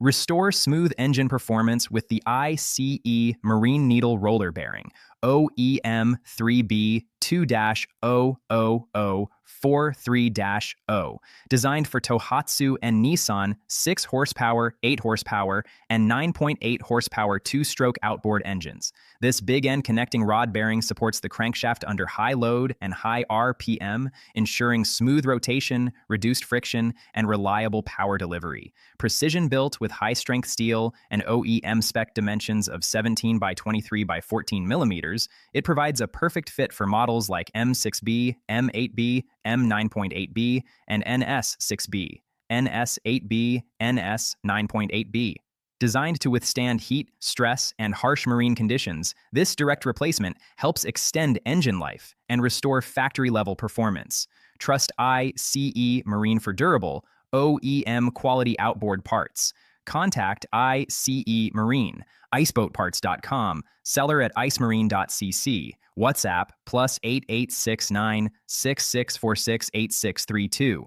Restore smooth engine performance with the ICE Marine Needle Roller Bearing, OEM 3B2-00043-0, designed for Tohatsu and Nissan 6 horsepower, 8 horsepower, and 9.8 horsepower two-stroke outboard engines. This big end connecting rod bearing supports the crankshaft under high load and high RPM, ensuring smooth rotation, reduced friction, and reliable power delivery. Precision built with high-strength steel and OEM spec dimensions of 17 by 23 by 14 millimeters, it provides a perfect fit for models like M6B, M8B, M9.8B, and NS6B, NS8B, NS9.8B. Designed to withstand heat, stress, and harsh marine conditions, this direct replacement helps extend engine life and restore factory-level performance. Trust ICE Marine for durable, OEM quality outboard parts. Contact ICE Marine, iceboatparts.com, seller at icemarine.cc, WhatsApp +8869 6646 8632.